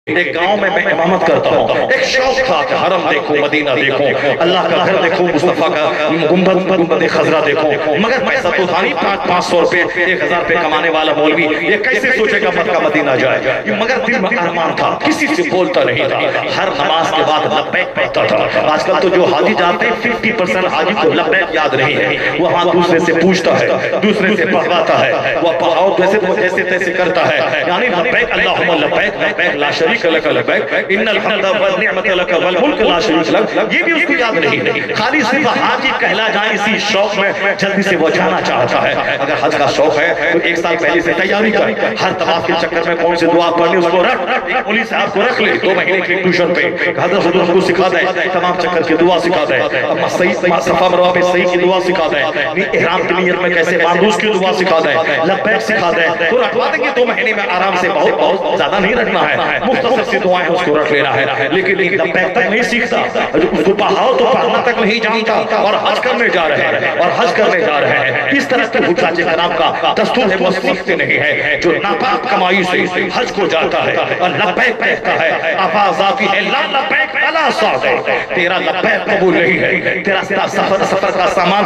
ایک گاؤں میں امامت کرتا ہوں، ایک شوق تھا کہ حرم دیکھوں، مدینہ دیکھوں، اللہ کا گھر دیکھوں، مصطفیٰ کا گنبد خضرا دیکھوں، مگر پیسہ تو تھا نہیں، 500 روپے 1000 روپے کمانے والا مولوی یہ کیسے سوچے گا مکہ مدینہ جائے، مگر دل میں ارمان تھا، کسی سے بولتا نہیں تھا، ہر نماز کے بعد لبیک پڑھتا تھا۔ آج کل تو جو حاجی جاتے ہیں 50% حاجی کو لبیک یاد نہیں ہے، وہ ہاں دوسرے سے پوچھتا ہے، دوسرے سے پڑھواتا ہے، وہ اور جیسے تیسے کرتا ہے، یعنی لبیک اللہم لبیک لبیک لا شریک لک لبیک ان الحمد والنعمت لک والملک لا شریک لک، یہ بھی اس کو یاد نہیں ہے، خالی صرف حاجی کہلا جائے اسی شوق میں جلدی سے وہ جانا چاہتا ہے۔ اگر حج کا شوق ہے تو ایک سال پہلے سے تیاری کر، ہر طواف کے چکر میں کون سی دعا پڑھنی اس کو رکھ، ایک پولیس صاحب کو رکھ لے 2 مہینے کی ٹیوشن پہ، حضرت حضور کو سکھا دے، تمام چکر کی دعا سکھا دے، صفا مروہ پہ صحیح کی دعا سکھا دے، احرام کی نیت میں کیسے باندھوس کی دعا سکھا دے، لبیک سکھا دے، تو رکھوا دیں گے 2 مہینے میں آرام سے، بہت زیادہ نہیں رکھنا ہے، مختصر سی دعائیں اس کو رکھ لینا ہے، لیکن لبیک تک نہیں سیکھتا، اس کو پڑھاؤ تو پڑھنا تک نہیں جانتا، اور حج کرنے جا رہے ہیں، اس طرح کے حجاج کرام کا دستور ہے، وہ سیکھتے نہیں ہے، جو ناپاک کمائی سے حج کو جاتا ہے اور لبیک کہتا ہے، آواز آتی ہے لا لبیک الا صادق، تیرا لبیک قبول نہیں ہے، تیرا سفر کا سامان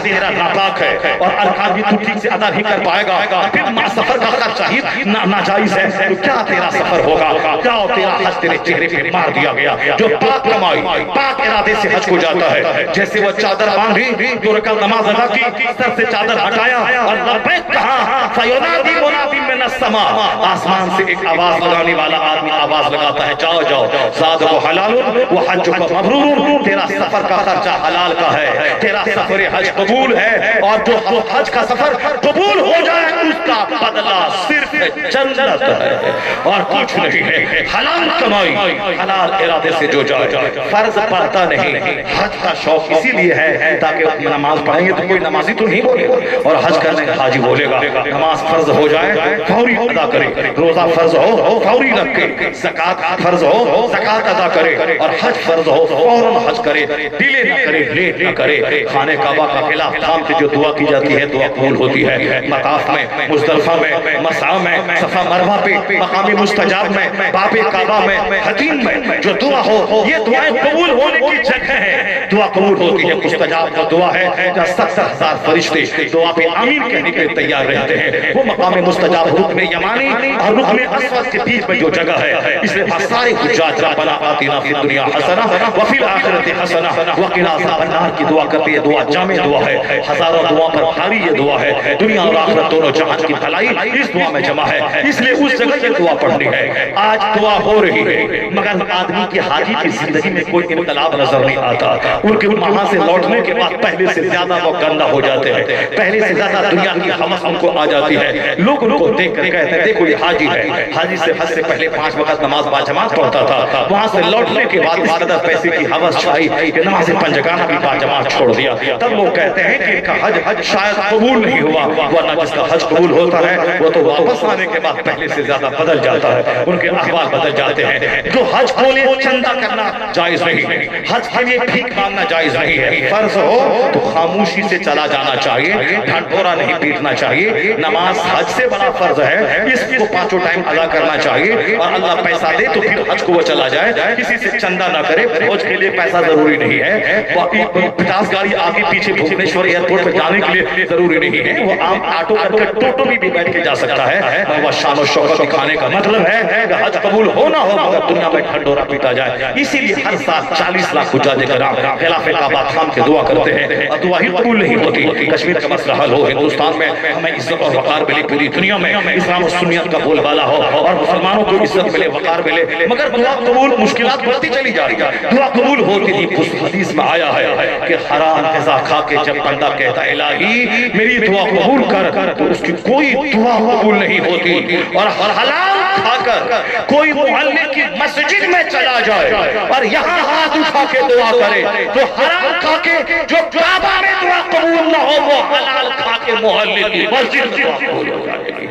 تیرا ناپاک ہے، اور ارکان بھی تو ٹھیک سے ادا نہیں کر پائے گا، پھر سفر کا خرچ چاہیے ناجائز ہے، تو کیا تیرا سفر ہوگا، کیا تیرا حج تیرے چہرے پہ مار دیا گیا۔ جو پاک کمائی پاک ارادے سے حج کو جاتا ہے، جیسے وہ چادر باندھی، 2 رکعت نماز ادا کی، سر سے چادر ہٹایا اور لبیک کہا، فَيُنَادِي مُنَادٍ مِّنَ السَّمَاءِ، آسمان سے ایک آواز لگانے والا آدمی آواز لگاتا ہے، جاؤ جاؤ زادہ حلال وحجک مبرور، تیرا سفر کا خرچہ حلال کا ہے، تیرا سفر حج قبول ہے، اور جو حج کا سفر قبول ہو جائے اس کا بدلہ صرف جنت ہے اور کچھ نہیں ہے۔ حلال کمائی حلال ارادے سے جو جائے، فرض پڑھتا نہیں، حج کا شوق اسی لیے ہے تاکہ نماز پڑھیں گے تو کوئی نمازی تو نہیں بولے گا، اور حج کرنے کا حاجی بولے گا، نماز فرض ہو جائے فوری ادا کرے، روزہ فرض ہو فوری رکھے، زکوٰۃ فرض ہو زکوٰۃ ادا کرے، اور حج فرض ہو فوراً حج کرے، ڈیلے نہ کرے، لیٹ نہ کرے، خانہ کعبہ کا خلاف تھام کے جو دعا کی جاتی ہے دعا قبول ہوتی ہے، مطاف میں، مزدلفہ میں، مسعی میں، صفا مروہ پہ، مقام مستجاب میں، باب کعبہ میں، حتیم میں جو دعا ہو، یہ دعائیں قبول ہونے کی جگہ ہے، دعا قبول ہوتی ہے، مستجاب کا دعا ہے جہاں 70,000 فرشتے دعا پہ آمین کہنے کے تیار رہتے ہیں، وہ مقام مستجاب رکن یمانی اور رکن اسود کے بیچ میں جو جگہ ہے، اس لیے سارے حجاج ربنا آتنا فی الدنیا حسنہ وفی الآخرۃ حسنہ وقنا عذاب النار کی دعا کرتے ہیں، دعا جامع دعا ہے، ہزاروں دعا پر بھاری یہ دعا ہے، دنیا اور آخرت دونوں جہان کی بھلائی اس دعا میں جمع ہے، اس لیے اس جگہ یہ دعا پڑھنی ہے۔ آج دعا ہو رہی ہے مگر آدمی کی حاجی کی زندگی میں کوئی انقلاب نظر نہیں آتا، ان کے وہاں سے لوٹنے کے بعد پہلے سے زیادہ وہ گندا ہو جاتے ہیں، پہلے سے زیادہ دنیا کی ہوس ان کو آ جاتی ہے، لوگ ان کو دیکھ کر کہتے ہیں دیکھو یہ حاجی ہے، حاجی سے حج سے پہلے 5 وقت نماز باجماعت پڑھتا تھا، وہاں سے لوٹنے کے بعد اس قدر پیسے کی ہوس چھائی کہ نماز پنجگانہ بھی باجماعت چھوڑ دیا، تب لوگ کہتے ہیں کہ ان کا حج شاید قبول نہیں ہوا، ورنہ جس کا حج قبول ہوتا ہے وہ تو واپس آنے کے بعد پہلے سے زیادہ بدل جاتا ہے، ان کے احوال بدل جاتے ہیں۔ جو حج کو لیے چندہ کرنا جائز نہیں، حج کے لیے بھیک مانگنا جائز نہیں ہے، فرض ہو تو خاموشی سے چلا جانا چاہیے، ڈھنڈورا نہیں پیٹنا چاہیے، نماز حج سے بڑا فرض ہے، اس کو 5 ٹائم ادا کرنا چاہیے، اور اللہ پیسہ دے تو پھر حج کو وہ چلا جائے، کسی سے چندہ نہ کرے، حج کے لیے پیسہ ضروری نہیں ہے، 50 گاڑی آگے پیچھے بھونیشور ایئرپورٹ پہ جانے کے لیے ضروری نہیں ہے، وہ عام آٹو کر کے ٹوٹو میں بھی بیٹھ کے جا سکتا ہے، وہ شان و شوکت دکھانے کا مطلب ہے کہ حج قبول ہونا ہو مگر دنیا میں ڈھنڈورا پیٹا جائے، اسی لیے ہر سال 40 لاکھ حجاج کرام خلاف کعبہ تھام کے دعا کرتے ہیں، اور دعا ہی قبول نہیں ہوتی، کشمیر کا مسئلہ حل ہو، ہندوستان میں ہمیں عزت اور وقار ملے، پوری دنیا میں اسلام و سنت کا بول بالا ہو، اور مسلمانوں کو عزت ملے، وقار ملے، مگر دعا قبول مشکلات بڑھتی چلی جا رہی ہے، دعا قبول ہوتی نہیں۔ اس حدیث میں آیا ہے کہ حرام غذا کھا کے جب بندہ کہتا ہے الہی میری دعا قبول کر، تو اس کی کوئی دعا قبول نہیں ہوتی، اور حلال کھا کر کوئی محلے کی مسجد میں چلا جائے اور یہاں ہاتھ اٹھا کے دعا کرے تو حرام کھا کے جو کعبہ میں دعا قبول نہ ہو، وہ حلال کھا کے محلے کی مسجد میں دعا قبول ہو جائے گی۔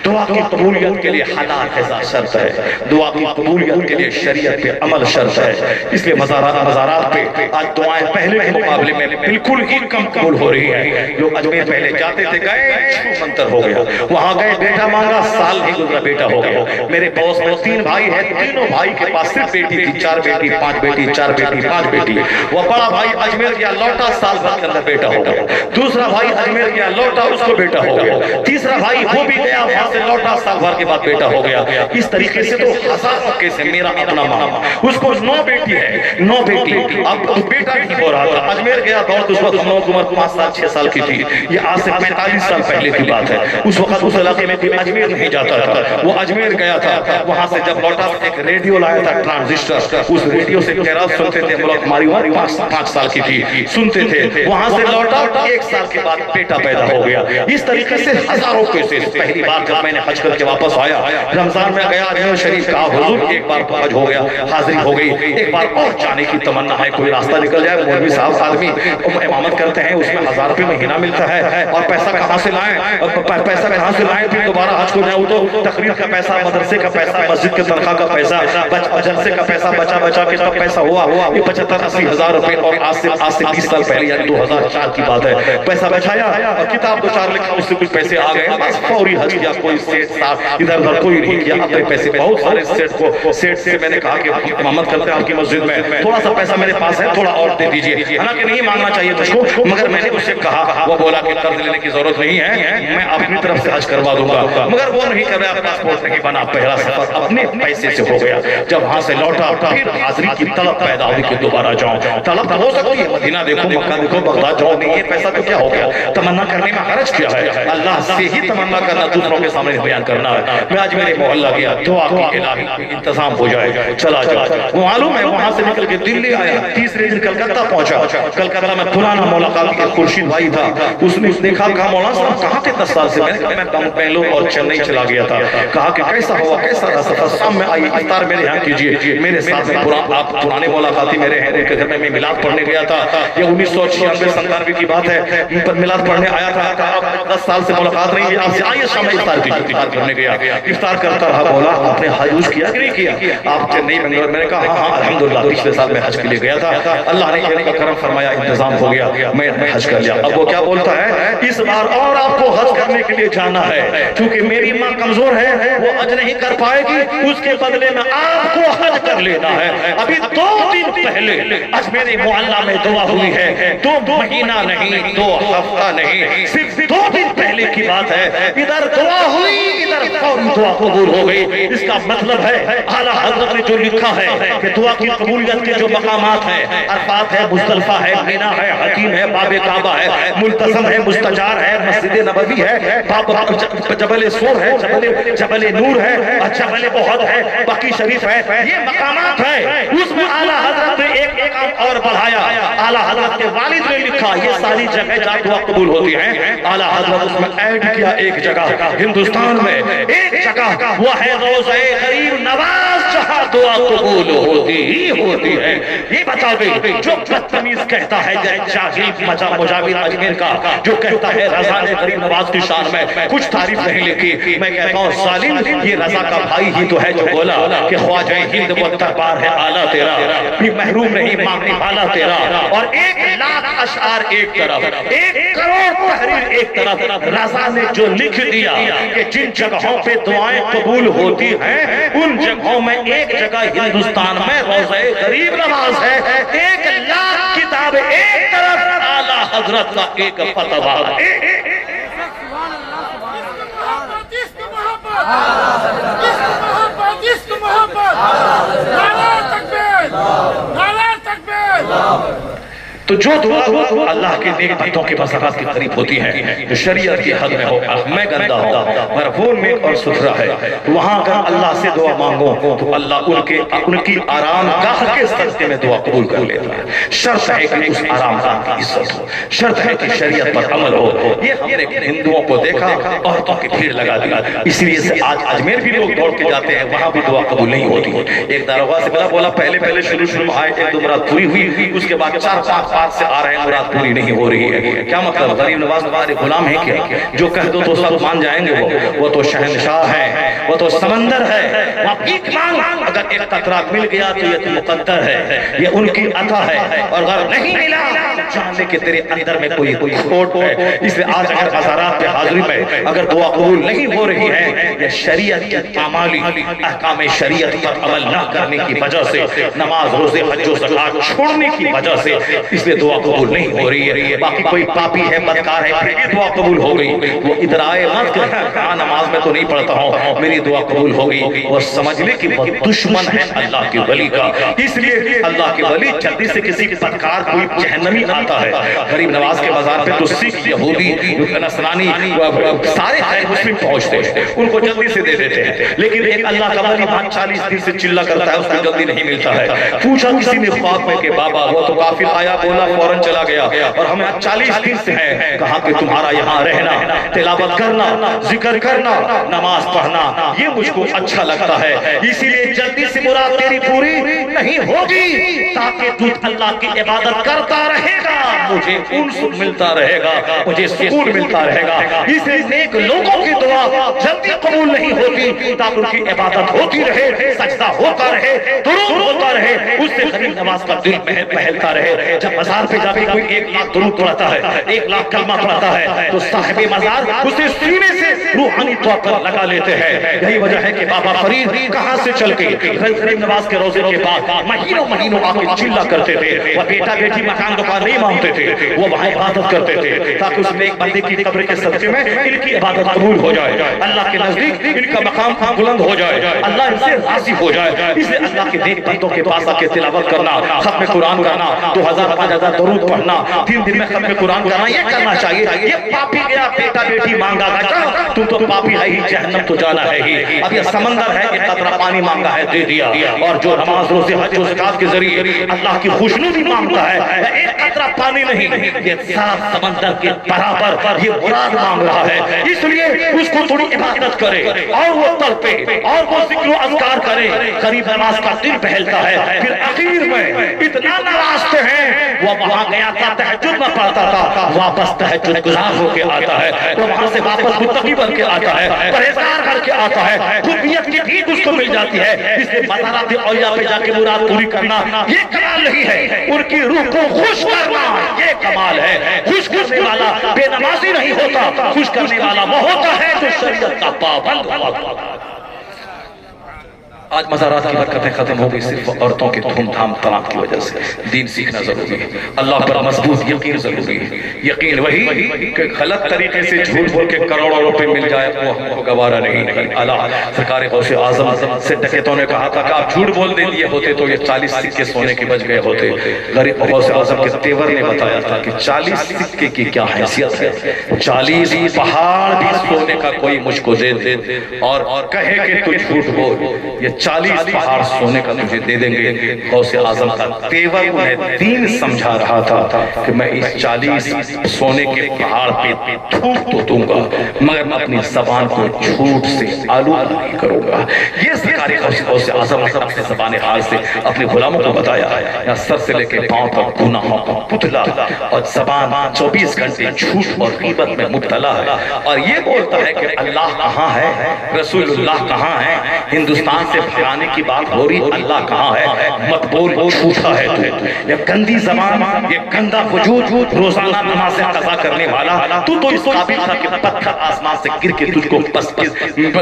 دعا کی قبولیت کے لیے حلال غذا شرط ہے، دعا کی قبولیت کے لیے شریعت پہ عمل شرط ہے. اس لیے مزارات پہ آج دعائیں پہلے کے مقابلے میں بالکل ہی کم قبول ہو رہی ہیں. لوگ اجمیر پہلے جاتے تھے، گئے چھو منتر ہو گیا، وہاں گئے بیٹا مانگا، سال نہیں گزرا بیٹا ہو گیا. میرے پڑوس میں 3 بھائی ہیں، تینوں بھائی کے پاس صرف بیٹی تھی، 4 بیٹی 5 بیٹی 4 بیٹی 5 بیٹی. وہ بڑا بھائی اجمیر گیا، لوٹا، سال بھر کے اندر بیٹا ہو گیا. دوسرا بھائی اجمیر گیا، لوٹا، اس کو بیٹا ہو گیا. تیسرا بھائی وہ بھی گیا، وہاں سے لوٹا، سال بھر کے بعد بیٹا ہو گیا. اس طریقے سے تو ہزاروں کیسے. میرا اپنا ماما، اس کو 9 بیٹی ہے، 9 بیٹی. اب بیٹا نہیں ہو رہا تھا، اجمیر گیا دور، اس وقت ہم لوگوں کی عمر 5 سال 6 سال کی تھی. یہ آج سے 45 سال پہلے کی بات ہے. اس وقت اس علاقے میں کوئی اجمیر نہیں جاتا تھا. وہ اجمیر گیا تھا، وہاں سے جب لوٹا ایک ریڈیو لایا تھا ٹرانزسٹر، اس ریڈیو سے کہراز سنتے تھے. ہماری عمر 5 سال کی تھی، سنتے تھے. وہاں سے لوٹا، 1 سال کے بعد بیٹا پیدا ہو گیا. اس طریقے سے ہزاروں کیسے. پہلی بار جب میں نے حج کر کے واپس آیا، رمضان میں گیا اجمیر شریف کا، حضور ایک بار تو حج ہو گیا، حاضری ہو گئی، ایک بار اور جانے کی تمنا ہے. کوئی راستہ نکل جائے. مولوی صاحب آدمی امامت کرتے ہیں، اس میں 1000 روپے مہینہ ملتا ہے، اور پیسہ کہاں سے لائیں؟ پیسہ کہاں سے لائیں؟ پھر دوبارہ حج کو جاؤں تو تقریر کا پیسہ، مدرسے کا پیسہ، مسجد کے تنخواہ کا پیسہ، جلسے کا پیسہ، بچا کے تب پیسہ ہوا. یہ 75-80 ہزار روپے. اور آج سے 20 سال پہلے یعنی 2004 کی بات ہے. پیسہ بچایا اور کتاب 2-4 لکھا، اس سے کچھ پیسے آ گئے، بس فوری حج کیا. کوئی سیٹ صاحب ادھر ادھر کوئی نہیں کیا. اپنے پیسے بہت سارے سیٹ سے میں نے کہا کہ امامت کرتے ہیں آپ کی مسجد میں، تھوڑا سا پیسہ میرے پاس ہے، تھوڑا اور دے دیجئے. حالانکہ نہیں مانگنا چاہیے مجھ کو، مگر میں نے اس سے کہا. وہ بولا کہ قرض لینے کی ضرورت نہیں ہے، میں اپنی طرف سے حج کروا دوں گا. مگر وہ نہیں کر رہا، پاسپورٹ نہیں بنا. پہلا سفر اپنے پیسے سے ہو گیا. جب وہاں سے لوٹا، پھر حاضری کی طلب پیدا ہوئی کہ دوبارہ جاؤں. طلب ہو سکتی ہے، مدینہ دیکھو، مکہ دیکھو، بغداد جاؤ. نہیں، یہ پیسہ تو کیا ہو گیا؟ تمنا کرنے میں حرج کیا ہے؟ اللہ سے ہی تمنا کرنا، دوسروں کے سامنے بیان کرنا ہے. میں آج میرے محلہ گیا، دعا کی الہی انتظام ہو جائے، چلا جاؤ. وہ معلوم ہے وہاں سے نکل کے دلی آیا، تیسرے دن کلکتہ پہنچا. کلکتہ میں پرانا ملاقات کے خورشید بھائی تھا. اس نے دیکھا، کہا مولانا صاحب کہاں تھے 10 سال سے؟ میں نے کہا میں بنگلور اور چنئی چلا گیا تھا. کہا کہ کیسا ہوا، کیسا رہا سفر؟ شام میں آئی، افطار میرے یہاں کیجیے. میرے ساتھ میں آپ پرانے ملاقاتی میرے ہیں، ان کے گھر میں میں میلاد پڑھنے گیا تھا. یہ 1996-97 کی بات ہے، میلاد پڑھنے آیا تھا. کہا 10 سال سے ملاقات نہیں ہے آپ سے، آئیے شام میں افطار کیجیے. افطار کرنے گیا، افطار کرتا رہا. بولا آپ نے حج کیا کہ نہیں کیا؟ آپ چنئی بنگلور. میں نے کہا ہاں الحمدللہ، پچھلے سال میں حج کے لیے گیا تھا، اللہ نے ایک کرم فرمایا، انتظام ہو گیا، میں حج کر لیا. اب وہ کیا بولتا ہے، اس بار اور آپ کو حج کرنے کے لیے جانا ہے، کیونکہ میری ماں کمزور ہے، وہ حج نہیں کر پائے گی، اس کے بدلے میں آپ کو حج کر لینا ہے. ابھی 2 دن پہلے آج میرے محلہ میں دعا ہوئی ہے، 2 مہینہ نہیں، 2 ہفتہ نہیں، صرف 2 دن پہلے کی بات ہے. ادھر دعا ہوئی، ادھر فوری دعا قبول ہو گئی. اس کا مطلب ہے اعلیٰ حضرت نے جو لکھا ہے کہ دعا کی قبولیت کے جو مقامات ہیں، عرفات ہے، مزدلفہ ہے، مینا ہے، حتیم ہے، باب کعبہ ہے، ملتزم ہے، مستجار ہے، مسجد نبوی ہے، جبل سور ہے، جبل نور ہے، جبل احد ہے، بقی شریف ہے. یہ مقامات ہے. اس میں اعلیٰ حضرت نے ایک مقام اور بڑھایا. اعلیٰ حضرت کے والد نے لکھا یہ ساری جگہ جہاں دعا قبول ہوتی ہیں، اعلیٰ حضرت اس میں ایڈ کیا ایک جگہ ہندوستان میں، ایک جگہ وہ ہے روضہ غریب نواز، جہاں دعا قبول ہوتی ہے. یہ بتا گئی جو بدتمیز کہتا ہے جاہل مجاور اجمیر کا، جو کہتا ہے رضا نے غریب نواز کی شان میں کچھ تعریف نہیں لکھی. میں کہتا ہوں ظالم، یہ رضا کا بھائی ہی تو ہے جو بولا کہ خواجہ ہند وہ دربار ہے اعلیٰ تیرا، بھی محروم نہیں مانگنے والا تیرا. اور 1,00,000 اشعار ایک طرف، 1 کروڑ تحریر ایک طرف. رضا نے جو لکھ دیا کہ جن جگہوں پہ دعائیں قبول ہوتی ہیں، ان جگہوں میں ایک جگہ ہندوستان میں روضہ غریب نواز ہے. 1,00,000 کتاب ایک طرف، اعلیٰ حضرت کا ایک فتویٰ. تو جو دعا اللہ کے نیک بندوں کے مسافات کے قریب ہوتی ہیں، جو شریعت کی حد میں ہو. میں گندہ ہوتا مگر وہ نیک اور ستھرا ہے، وہاں اگر اللہ سے دعا مانگو تو اللہ ان کی آرام گاہ کے صدقے میں دعا قبول کر لیتا ہے. شرط ہے کہ اس آرام گاہ کی عزت ہو، شرط ہے کہ شریعت پر عمل ہو. یہ ہم نے ہندوؤں کو دیکھا، عورتوں کی بھیڑ لگا دیا. اس لیے سے آج اجمیر بھی لوگ دوڑ کے جاتے ہیں، وہاں بھی دعا قبول نہیں ہوتی. ایک داروغہ سے بولا پہلے شروع میں آئے 1-2 مراد پوری ہوئی، اس کے بعد 4-5 پات سے آ رہے ہیں مراد پوری نہیں ہو رہی ہے. کیا مطلب؟ غریب نواز ہمارے غلام ہیں کیا؟ جو کہہ دو تو سب مان جائیں گے. وہ تو شہنشاہ ہے, وہ تو سمندر ہے. وہ بھیک مانگ, اگر ایک قطرہ مل گیا تو یہ مقدر ہے, یہ ان کی عطا ہے. اور اگر نہیں ملا جاننے کہ تیرے اندر میں کوئی کھوٹ ہے. اس لیے آج اگر مزارات پہ حاضری میں اگر دعا قبول نہیں ہو رہی ہے, یہ شریعت کی اعمالی احکام شریعت پر عمل نہ کرنے کی وجہ سے, نماز روزے حج و زکات چھوڑنے کی وجہ سے, اس لیے دعا قبول نہیں ہو رہی ہے. باقی کوئی پاپی ہے, بدکار ہے, پھر بھی دعا قبول ہو گئی, وہ ادھر آئے مت کہ ہاں نماز میں تو نہیں پڑھتا ہوں, میری دعا قبول ہو گئی. وہ سمجھ لے کہ وہ دشمن ہے اللہ کے ولی کا. اس لیے اللہ کے ولی جلدی سے کسی بدکار کوئی جہنمی آتا ہے. غریب نواز کے بازار پہ تو سکھ, یہودی, نصرانی سارے غیر مسلم پہنچتے ہیں, ان کو جلدی سے دے دیتے ہیں. لیکن ایک اللہ کا ولی 40 دن سے چلا کرتا ہے, اس کو جلدی نہیں ملتا ہے. پوچھا کسی نے خواب میں کہ بابا وہ تو کافر آیا, بولا, فوراً چلا گیا, اور ہمیں 40 دن سے ہے. کہا کہ تمہارا یہاں رہنا, تلاوت کرنا, ذکر کرنا, نماز پڑھنا یہ مجھ کو اچھا لگتا ہے. اسی لیے جلدی سے مراد تیری پوری نہیں ہوگی, تاکہ تو اللہ کی عبادت کرتا رہے گا, مجھے انس ملتا رہے گا, مجھے سکون ملتا رہے گا. اس لیے نیک لوگوں کی دعا جلدی قبول نہیں ہوتی, تاکہ ان کی عبادت ہوتی رہے, سجدہ ہوتا رہے, درود ہوتا رہے, اس سے غریب نواز کا دل بہلتا رہے. جب مزار پہ جا کے کوئی 1 لاکھ درود پڑھتا ہے, 1 لاکھ کلمہ پڑھتا ہے, تو صاحب مزار اسے سینے سے روحانی طور پر لگا لیتے ہیں. یہی وجہ ہے کہ بابا فرید کہاں سے چل کے غریب نواز کے روزے کے بعد مہینوں آ کے چلا کرتے تھے. وہ بیٹا بیٹی مکان دکان نہیں مانگتے تھے, وہ وہاں عبادت کرتے تھے, تاکہ اس میں ایک بندے کی قبر کے صدقے میں ان کی عبادت قبول ہو جائے, اللہ کے نزدیک ان کا مقام بلند ہو جائے, اللہ ان سے راضی ہو جائے. اس لیے اللہ کے نیک بندوں کے پاس آ کے تلاوت کرنا, ختم قرآن کرنا, 2000 5000 درود پڑھنا, 3 دن میں ختم قرآن کرنا, یہ کرنا چاہیے. یہ پاپی گیا بیٹا بیٹی مانگا گا, تم تو پاپی ہے ہی, جہنم تو جانا ہے ہی. اب یہ سمندر ہے, ایک قطرہ پانی مانگا ہے, دے دیا. اور جو نماز روزے حج و زکات کے ذریعے اللہ کی خوشنودی مانگتا ہے, ایک قطرہ پانی نہیں, یہ 7 سمندر کے برابر یہ مراد مانگ رہا ہے. اس لیے اس کو تھوڑی عبادت کرے, اور وہ تڑپے, اور وہ ذکر و اذکار کرے. غریب نواز کا دل بہلتا ہے. پھر اخیر میں اتنا نوازتے ہیں, وہ وہاں گیا تھا, تہجد نہ پڑھتا تھا, واپس تہجد گزار ہو کے آتا ہے, تو وہاں سے واپس متقی بن کے آتا ہے, پرہیزگار بن کے آتا ہے, خودیت کی بھیک اس کو مل جاتی ہے. اس لیے مزارات اولیاء پہ جا کے مراد پوری کرنا یہ کمال نہیں ہے, ان کی روح کو خوش کرنا یہ کمال ہے. خوش کرنے والا بے نمازی نہیں ہوتا, خوش کرنے والا وہ ہوتا ہے جو شریعت کا پابند ہوتا. آج مزارات کی برکتیں ختم ہو گئی صرف عورتوں کے دھوم دھام طلاق کی وجہ سے. دین سیکھنا ضروری ہے, اللہ پر مضبوط یقین ضروری ہے. یقین وہی کہ غلط طریقے سے جھوٹ بول کے کروڑوں روپے مل جائے وہ ہم کو گوارا نہیں. اللہ سرکار غوث اعظم سے ڈکیتوں نے کہا تھا کہ آپ جھوٹ بول دیے ہوتے تو یہ 40 سکے سونے کے بچ گئے ہوتے. غریب غوث اعظم کے تیور نے بتایا تھا کہ 40 سکے کی کیا حیثیت ہے, 40 پہاڑ بھی سونے کا کوئی مجھ کو دے دے اور کہے کہ تو جھوٹ بول, یہ 40 پہاڑ سونے کا تجھے دے دیں گے. غوث اعظم کا تیور انہیں دین سمجھا رہا تھا کہ میں اس 40 سونے کے پہاڑ پہ تھوک تو دوں گا, مگر میں اپنی زبان کو جھوٹ سے آلودہ نہیں کروں گا. یہ سرکار غوث اعظم نے اپنے زبان حال سے اپنے غلاموں کو بتایا. یا سر سے لے کے پاؤں تک گناہوں کا پتلا, اور زبان 24 گھنٹے جھوٹ اور غیبت میں مبتلا ہے. اور یہ بولتا ہے کہ اللہ کہاں ہے, رسول اللہ کہاں ہے, ہندوستان سے بھگانے کی بات ہو رہی, اللہ کہاں ہے, مت بول, جھوٹا ہے تو. یہ گندی زبان, یہ گندا وجود, روزانہ نمازیں قضا کرنے والا, تو اس قابل تھا کہ پتھر آسمان سے گر کے تجھ کو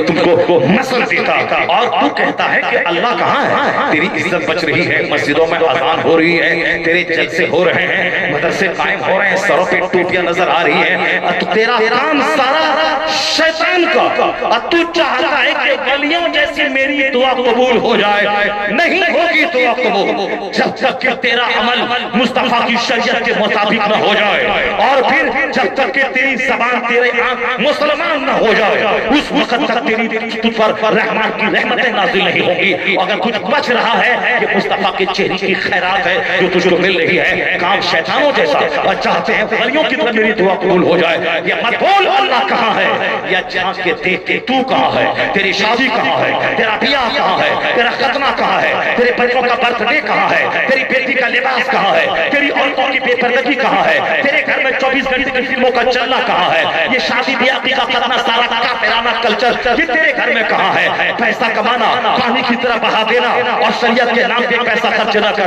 تم کو مسل دیتا, اور تو کہتا ہے کہ اللہ کہاں ہے. تیری عزت بچ رہی ہے, مسجدوں میں اذان ہو رہی ہے, تیرے جلسے ہو رہے ہیں, مدرسے قائم ہو رہے ہیں, سروں پہ ٹوپیاں نظر آ رہی ہیں, تو تیرا کام سارا شیطان کا, اور تو چاہتا ہے کہ ولیوں جیسی میری دعا قبول ہو جائے. نہیں ہوگی دعا قبول جب تک کہ تیرا عمل مصطفیٰ کی شریعت کے مطابق نہ ہو جائے, اور پھر جب تک کہ تیری زبان تیرے آنکھ مسلمان نہ ہو جائے, اس وقت تک تیری تجھ پر رحمان کی رحمتیں نازل نہیں ہوں گی. اگر کچھ بچ رہا ہے یہ مصطفیٰ کے چہرے کی خیرات ہے جو تجھ کو مل رہی ہے, کام شیطانوں جیسا, اور چاہتے ہیں ولیوں کی طرح میری دعا قبول ہو جائے. یہ مت بول اللہ کہاں ہے, یا جان کے دیکھ کے تو کہاں ہے, تیری شادی کہاں ہے, تیرا بیاہ کہاں ہے, تیرا ختنہ کہاں ہے, تیرے بچوں کا برتھ ڈے کہاں ہے, تیری بیٹی کا لباس کہاں ہے, تیری عورتوں کی بے پردگی کہاں ہے, تیرے گھر میں 24 گھنٹے کی فلموں کا چلنا کہاں ہے, یہ شادی بیاہ کا ختنہ سارا کافرانہ کلچر یہ تیرے گھر میں کہاں ہے. پیسہ کمانا پانی کی طرح بہا دینا اور شریعت کے نام پہ پیسہ خرچ نہ کرنا.